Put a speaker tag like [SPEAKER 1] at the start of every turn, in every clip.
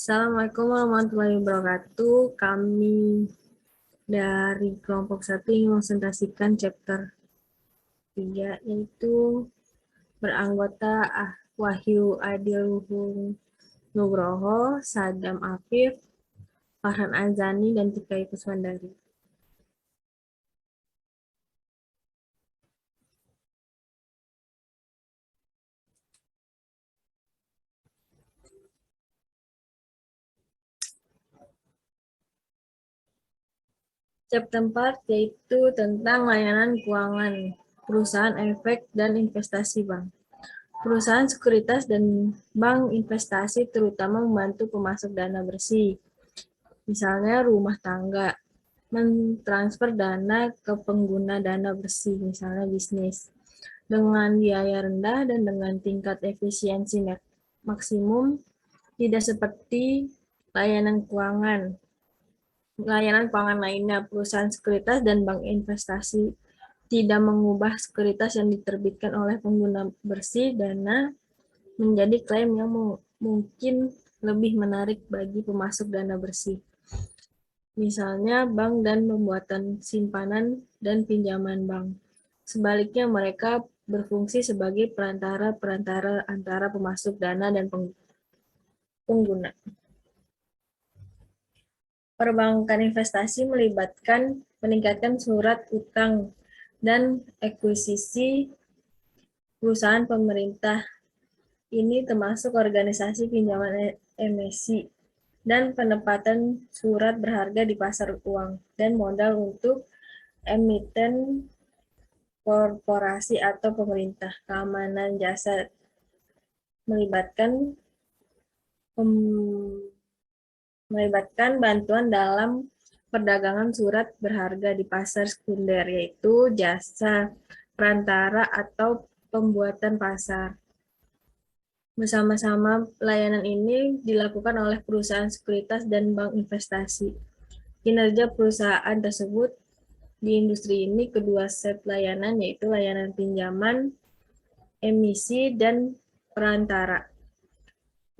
[SPEAKER 1] Assalamualaikum warahmatullahi wabarakatuh. Kami dari kelompok 1 ingin menpresentasikan chapter 3, yaitu beranggota Wahyu Adiluhung Nugroho, Sadam Afif, Farhan Azani, dan Tika Kuswandari. Chapter 4 yaitu tentang layanan keuangan, perusahaan efek, dan investasi bank. Perusahaan sekuritas dan bank investasi terutama membantu pemasok dana bersih, misalnya rumah tangga, mentransfer dana ke pengguna dana bersih, misalnya bisnis, dengan biaya rendah dan dengan tingkat efisiensi maksimum, tidak seperti layanan keuangan lainnya. Perusahaan sekuritas dan bank investasi tidak mengubah sekuritas yang diterbitkan oleh pengguna bersih dana menjadi klaim yang mungkin lebih menarik bagi pemasok dana bersih. Misalnya bank dan pembuatan simpanan dan pinjaman bank. Sebaliknya mereka berfungsi sebagai perantara antara pemasok dana dan pengguna. Perbankan investasi melibatkan meningkatkan surat utang dan ekuisisi perusahaan pemerintah. Ini termasuk organisasi pinjaman emisi dan penempatan surat berharga di pasar uang dan modal untuk emiten korporasi atau pemerintah. Keamanan jasa melibatkan bantuan dalam perdagangan surat berharga di pasar sekunder, yaitu jasa perantara atau pembuatan pasar. Bersama-sama layanan ini dilakukan oleh perusahaan sekuritas dan bank investasi. Kinerja perusahaan tersebut di industri ini kedua set layanan, yaitu layanan pinjaman, emisi, dan perantara.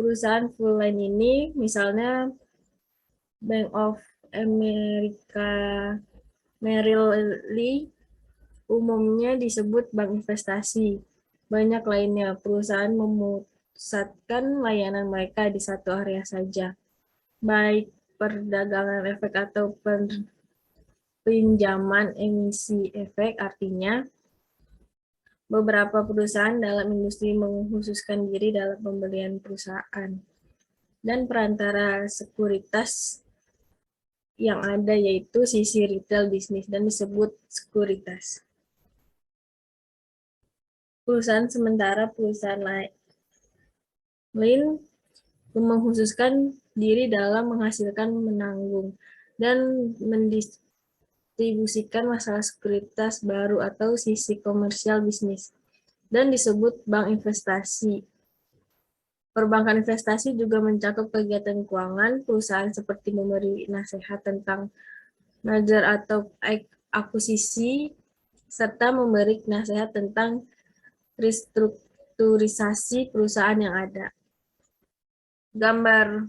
[SPEAKER 1] Perusahaan full line ini misalnya Bank of America Merrill Lynch umumnya disebut bank investasi. Banyak lainnya, perusahaan memusatkan layanan mereka di satu area saja, baik perdagangan efek atau pinjaman emisi efek. Artinya, beberapa perusahaan dalam industri mengkhususkan diri dalam pembelian perusahaan. Dan perantara sekuritas yang ada yaitu sisi retail bisnis dan disebut sekuritas. Perusahaan sementara perusahaan lain mengkhususkan diri dalam menghasilkan, menanggung, dan mendistribusikan masalah sekuritas baru atau sisi komersial bisnis dan disebut bank investasi. Perbankan investasi juga mencakup kegiatan keuangan perusahaan seperti memberi nasihat tentang merger atau akuisisi, serta memberi nasihat tentang restrukturisasi perusahaan yang ada. Gambar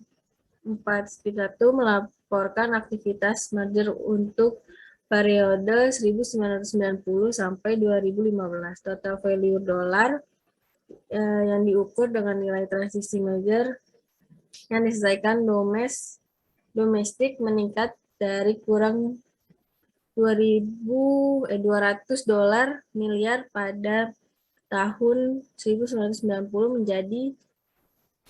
[SPEAKER 1] 4.1 melaporkan aktivitas merger untuk periode 1990 sampai 2015. Total value dolar yang diukur dengan nilai transaksi merger yang diselesaikan domestik meningkat dari kurang 200 dolar miliar pada tahun 1990 menjadi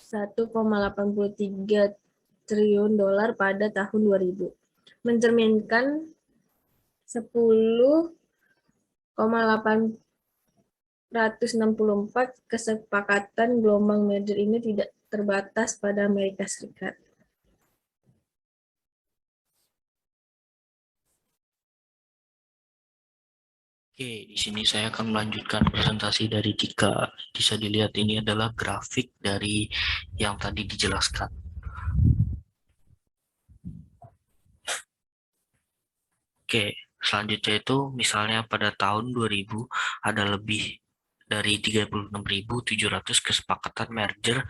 [SPEAKER 1] 1,83 triliun dolar pada tahun 2000, mencerminkan 10,864 kesepakatan gelombang merger ini tidak terbatas pada Amerika Serikat.
[SPEAKER 2] Oke, di sini saya akan melanjutkan presentasi dari Tika. Bisa dilihat ini adalah grafik dari yang tadi dijelaskan. Oke, selanjutnya itu misalnya pada tahun 2000 ada lebih dari 36.700 kesepakatan merger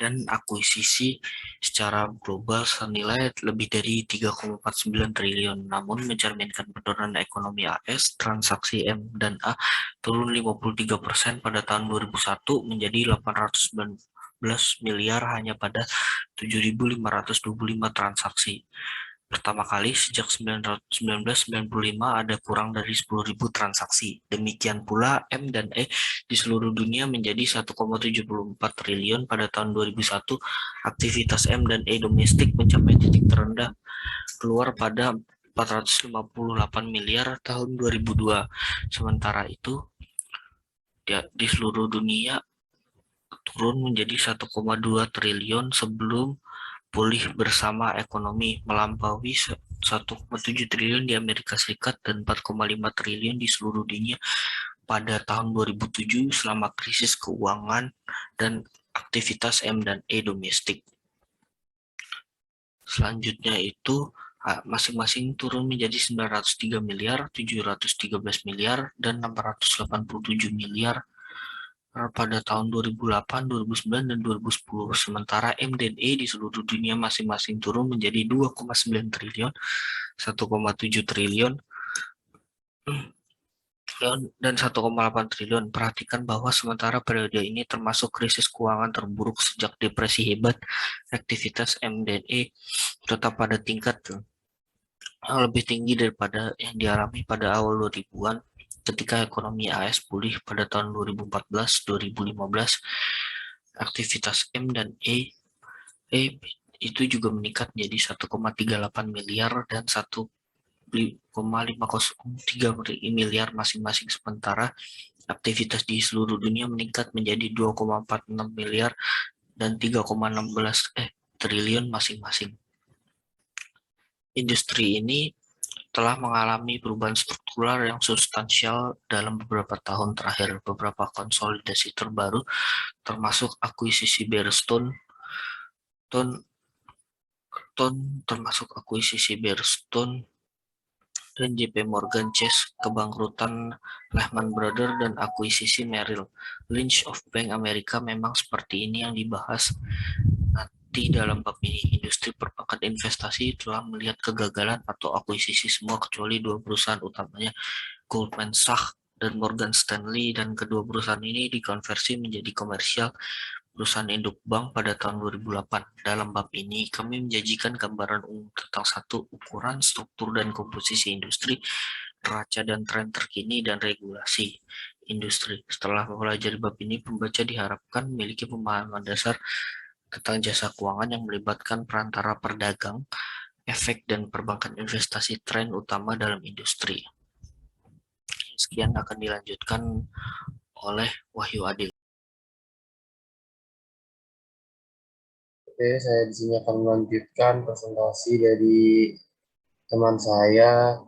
[SPEAKER 2] dan akuisisi secara global senilai lebih dari 3,49 triliun. Namun mencerminkan penurunan ekonomi AS, transaksi M dan A turun 53% pada tahun 2001 menjadi 819 miliar hanya pada 7.525 transaksi. Pertama kali sejak 1995 ada kurang dari 10.000 transaksi. Demikian pula M dan E di seluruh dunia menjadi 1,74 triliun pada tahun 2001. Aktivitas M dan E domestik mencapai titik terendah keluar pada 458 miliar tahun 2002. Sementara itu di seluruh dunia turun menjadi 1,2 triliun sebelum pulih bersama ekonomi, melampaui 1,7 triliun di Amerika Serikat dan 4,5 triliun di seluruh dunia pada tahun 2007 selama krisis keuangan dan aktivitas M dan E domestik. Selanjutnya itu masing-masing turun menjadi 903 miliar, 713 miliar, dan 687 miliar pada tahun 2008, 2009, dan 2010. Sementara M dan E di seluruh dunia masing-masing turun menjadi 2,9 triliun, 1,7 triliun, dan 1,8 triliun. Perhatikan bahwa sementara periode ini termasuk krisis keuangan terburuk sejak depresi hebat, aktivitas M dan E tetap pada tingkat yang lebih tinggi daripada yang dialami pada awal 2000-an ketika ekonomi AS pulih pada tahun 2014-2015. Aktivitas M dan E itu juga meningkat menjadi 1,38 miliar dan 1,503 miliar masing-masing, sementara aktivitas di seluruh dunia meningkat menjadi 2,46 miliar dan 3,16 triliun masing-masing. Industri ini telah mengalami perubahan struktural yang substansial dalam beberapa tahun terakhir. Beberapa konsolidasi terbaru termasuk akuisisi Bearstone, dan JP Morgan Chase, kebangkrutan Lehman Brothers, dan akuisisi Merrill Lynch of Bank Amerika. Memang seperti ini yang dibahas nanti dalam bab ini. Industri perbankan investasi telah melihat kegagalan atau akuisisi semua kecuali dua perusahaan utamanya, Goldman Sachs dan Morgan Stanley, dan kedua perusahaan ini dikonversi menjadi komersial perusahaan induk bank pada tahun 2008. Dalam bab ini, kami menjanjikan gambaran umum tentang ukuran, struktur, dan komposisi industri, neraca dan tren terkini, dan regulasi industri. Setelah mempelajari bab ini, pembaca diharapkan memiliki pemahaman dasar tentang jasa keuangan yang melibatkan perantara perdagang, efek, dan perbankan investasi, tren utama dalam industri. Sekian akan dilanjutkan oleh Wahyu Adil.
[SPEAKER 3] Oke, saya di sini akan melanjutkan presentasi dari teman saya.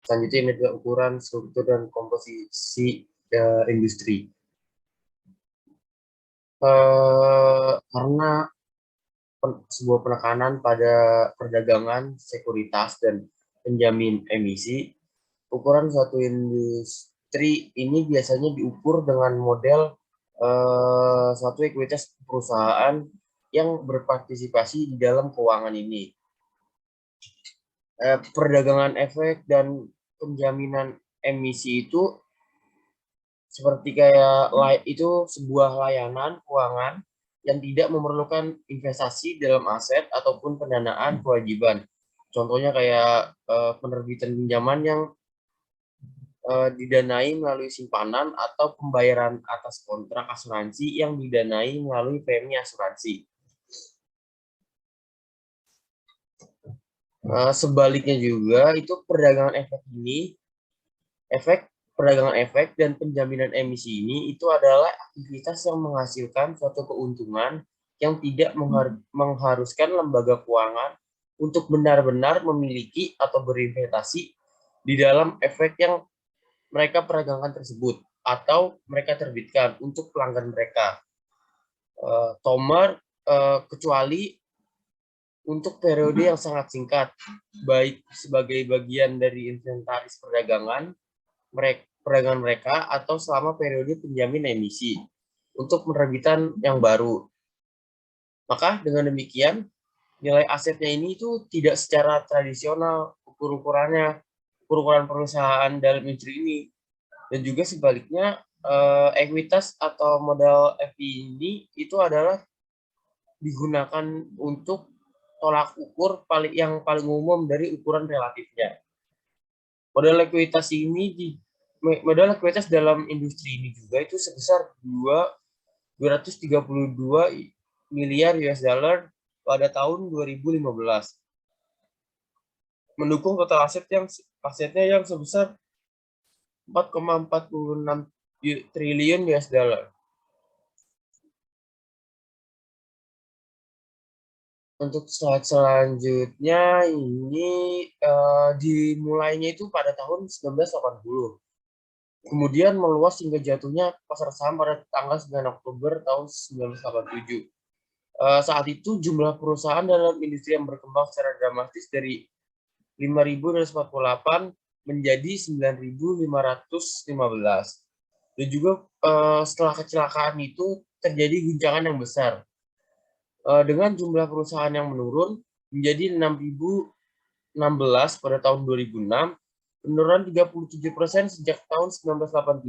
[SPEAKER 3] Selanjutnya ini adalah ukuran, struktur, dan komposisi industri. Karena sebuah penekanan pada perdagangan, sekuritas, dan penjamin emisi, ukuran suatu industri ini biasanya diukur dengan model suatu ekuitas perusahaan yang berpartisipasi di dalam keuangan ini. Perdagangan efek dan penjaminan emisi itu seperti itu sebuah layanan keuangan yang tidak memerlukan investasi dalam aset ataupun pendanaan kewajiban. Contohnya kayak penerbitan pinjaman yang didanai melalui simpanan atau pembayaran atas kontrak asuransi yang didanai melalui premi asuransi. Sebaliknya juga itu perdagangan perdagangan efek dan penjaminan emisi ini itu adalah aktivitas yang menghasilkan suatu keuntungan yang tidak mengharuskan lembaga keuangan untuk benar-benar memiliki atau berinvestasi di dalam efek yang mereka perdagangkan tersebut atau mereka terbitkan untuk pelanggan mereka. Kecuali untuk periode yang sangat singkat, baik sebagai bagian dari inventaris perdagangan mereka atau selama periode penjamin emisi untuk penerbitan yang baru. Maka dengan demikian, nilai asetnya ini itu tidak secara tradisional ukuran perusahaan dalam industri ini. Dan juga sebaliknya, ekuitas atau modal FI ini itu adalah digunakan untuk tolak ukur yang paling umum dari ukuran relatifnya. Modal ekuitas dalam industri ini juga itu sebesar 232 miliar US dollar pada tahun 2015. Mendukung total asetnya yang sebesar 4,46 triliun US dollar. Untuk slide selanjutnya ini dimulainya itu pada tahun 1980. Kemudian meluas hingga jatuhnya pasar saham pada tanggal 9 Oktober tahun 1987. Saat itu jumlah perusahaan dalam industri yang berkembang secara dramatis dari 5.248 menjadi 9.515. Dan juga setelah kecelakaan itu terjadi guncangan yang besar. Dengan jumlah perusahaan yang menurun menjadi 6.016 pada tahun 2006, penurunan 37% sejak tahun 1987.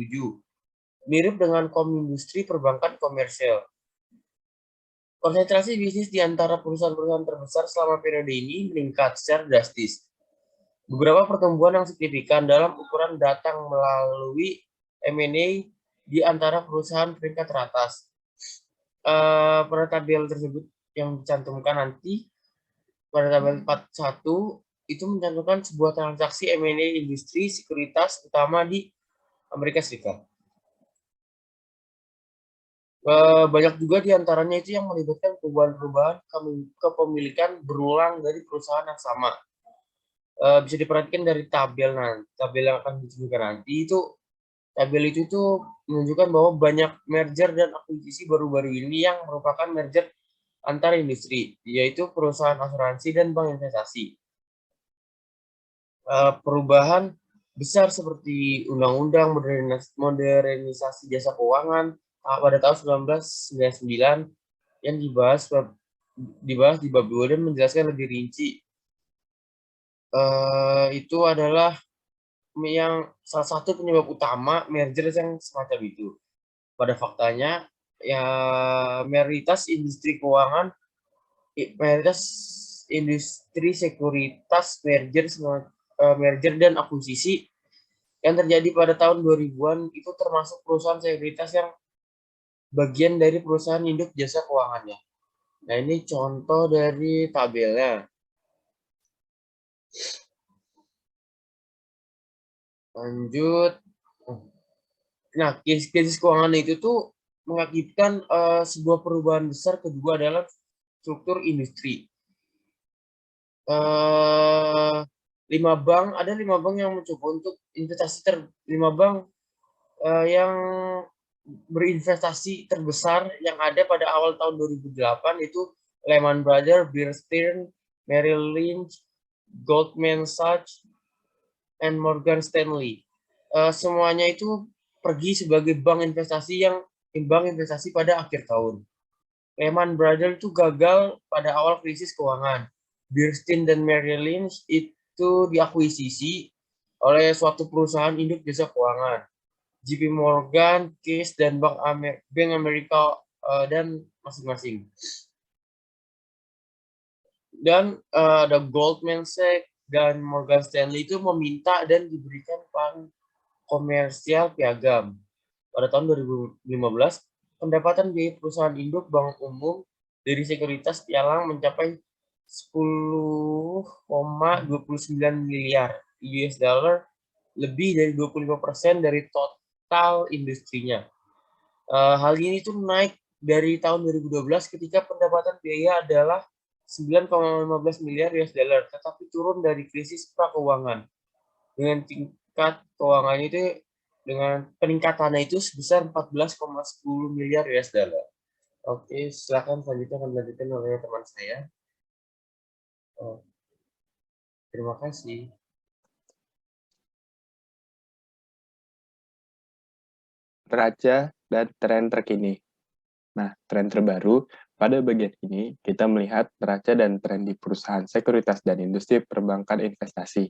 [SPEAKER 3] Mirip dengan industri perbankan komersial. Konsentrasi bisnis di antara perusahaan-perusahaan terbesar selama periode ini meningkat secara drastis. Beberapa pertumbuhan yang signifikan dalam ukuran datang melalui M&A di antara perusahaan peringkat teratas. Pada tabel tersebut yang dicantumkan nanti, pada tabel 41, itu mencantumkan sebuah transaksi M&A industri sekuritas utama di Amerika Serikat. Banyak juga diantaranya itu yang melibatkan perubahan-perubahan kepemilikan berulang dari perusahaan yang sama. Bisa diperhatikan dari tabel yang akan ditunjukkan nanti, tabel itu menunjukkan bahwa banyak merger dan akuisisi baru-baru ini yang merupakan merger antar industri, yaitu perusahaan asuransi dan bank investasi. Perubahan besar seperti Undang-Undang Modernisasi Jasa Keuangan pada tahun 1999 yang dibahas di bab 2 dan menjelaskan lebih rinci. Itu adalah yang salah satu penyebab utama merger yang semacam itu. Pada faktanya, ya mayoritas industri sekuritas merger dan akuisisi yang terjadi pada tahun 2000-an itu termasuk perusahaan sekuritas yang bagian dari perusahaan induk jasa keuangannya. Nah, ini contoh dari tabelnya. Lanjut. Nah, krisis keuangan itu mengakibatkan sebuah perubahan besar. Kedua adalah struktur industri. 5 bank yang mencoba untuk investasi 5 bank yang berinvestasi terbesar yang ada pada awal tahun 2008 itu Lehman Brothers, Bear Stearns, Merrill Lynch, Goldman Sachs, and Morgan Stanley. Semuanya itu pergi sebagai bank investasi pada akhir tahun. Lehman Brothers itu gagal pada awal krisis keuangan. Bear Stearns dan Merrill Lynch itu diakuisisi oleh suatu perusahaan induk jasa keuangan. JP Morgan, Chase, dan Bank Amerika dan masing-masing. Dan ada Goldman Sachs dan Morgan Stanley itu meminta dan diberikan bank komersial piagam. Pada tahun 2015, pendapatan biaya perusahaan induk bank umum dari sekuritas pialang mencapai 10,29 miliar US dollar, lebih dari 25% dari total industrinya. Hal ini naik dari tahun 2012 ketika pendapatan biaya adalah 9,15 miliar US dollar, tetapi turun dari krisis prakeuangan dengan tingkat keuangannya dengan peningkatannya sebesar 14,10 miliar US dollar. Oke, silakan selanjutnya akan dilanjutkan oleh teman saya. Terima kasih.
[SPEAKER 4] Neraca dan tren terkini. Nah, tren terbaru Pada bagian ini, kita melihat neraca dan tren di perusahaan sekuritas dan industri perbankan investasi.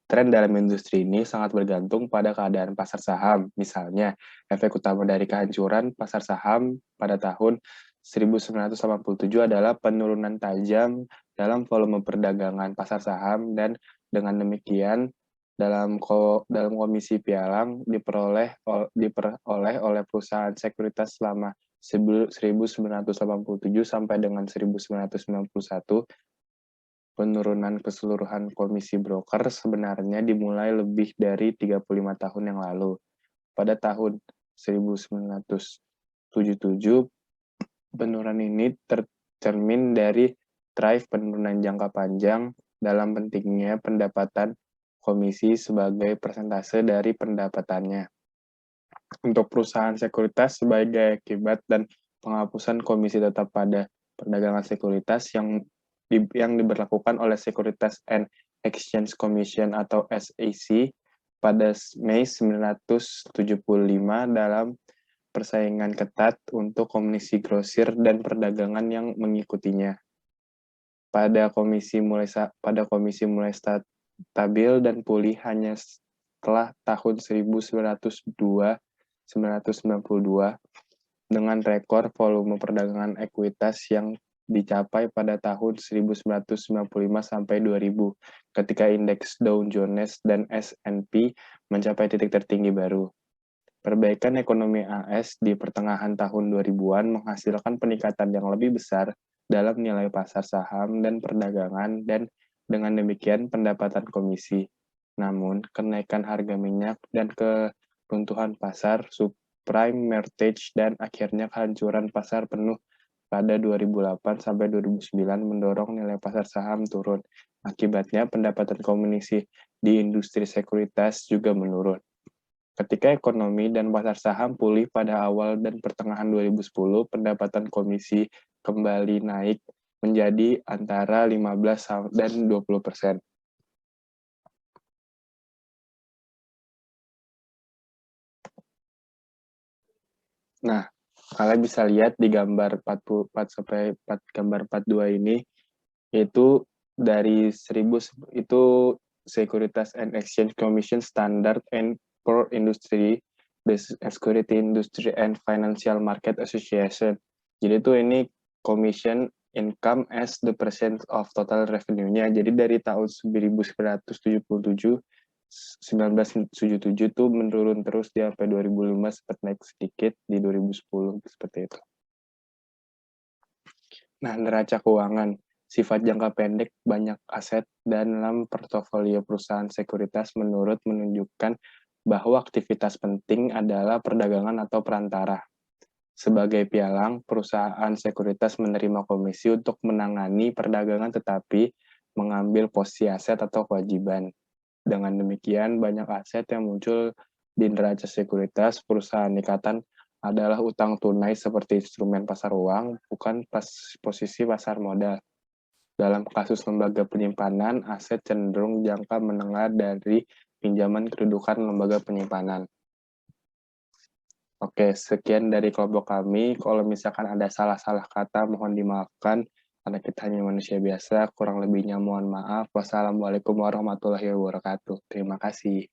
[SPEAKER 4] Tren dalam industri ini sangat bergantung pada keadaan pasar saham. Misalnya, efek utama dari kehancuran pasar saham pada tahun 1987 adalah penurunan tajam dalam volume perdagangan pasar saham, dan dengan demikian dalam komisi pialang diperoleh oleh perusahaan sekuritas selama 1987 sampai dengan 1991. Penurunan keseluruhan komisi broker sebenarnya dimulai lebih dari 35 tahun yang lalu. Pada tahun 1977, penurunan ini tercermin dari drive penurunan jangka panjang dalam pentingnya pendapatan komisi sebagai persentase dari pendapatannya. Untuk perusahaan sekuritas sebagai akibat dan penghapusan komisi tetap pada perdagangan sekuritas yang diberlakukan oleh Securities and Exchange Commission atau SEC pada Mei 1975 dalam persaingan ketat untuk komisi grosir dan perdagangan yang mengikutinya. Pada komisi mulai stabil dan pulih hanya setelah tahun 1992 dengan rekor volume perdagangan ekuitas yang dicapai pada tahun 1995 sampai 2000 ketika indeks Dow Jones dan S&P mencapai titik tertinggi baru. Perbaikan ekonomi AS di pertengahan tahun 2000-an menghasilkan peningkatan yang lebih besar dalam nilai pasar saham dan perdagangan, dan dengan demikian pendapatan komisi. Namun, kenaikan harga minyak dan keruntuhan pasar subprime mortgage dan akhirnya kehancuran pasar penuh pada 2008 sampai 2009 mendorong nilai pasar saham turun. Akibatnya, pendapatan komisi di industri sekuritas juga menurun. Ketika ekonomi dan pasar saham pulih pada awal dan pertengahan 2010, pendapatan komisi kembali naik menjadi antara 15 dan 20%. Nah, kalian bisa lihat di gambar 44 sampai gambar 42 ini, yaitu dari 1000 itu Securities and Exchange Commission Standard and for Industry, the Security Industry and Financial Market Association. Jadi itu ini commission income as the percent of total revenue-nya. Jadi dari tahun 1977 itu menurun terus di sampai 2005 sempat naik sedikit di 2010 seperti itu. Nah, neraca keuangan sifat jangka pendek banyak aset dan dalam portofolio perusahaan sekuritas menunjukkan bahwa aktivitas penting adalah perdagangan atau perantara. Sebagai pialang, perusahaan sekuritas menerima komisi untuk menangani perdagangan tetapi mengambil posisi aset atau kewajiban. Dengan demikian, banyak aset yang muncul di neraca sekuritas perusahaan ikatan adalah utang tunai seperti instrumen pasar uang, bukan posisi pasar modal. Dalam kasus lembaga penyimpanan, aset cenderung jangka menengah dari pinjaman kedudukan lembaga penyimpanan. Oke, sekian dari kelompok kami. Kalau misalkan ada salah-salah kata, mohon dimaafkan. Karena kita hanya manusia biasa, kurang lebihnya mohon maaf. Wassalamualaikum warahmatullahi wabarakatuh. Terima kasih.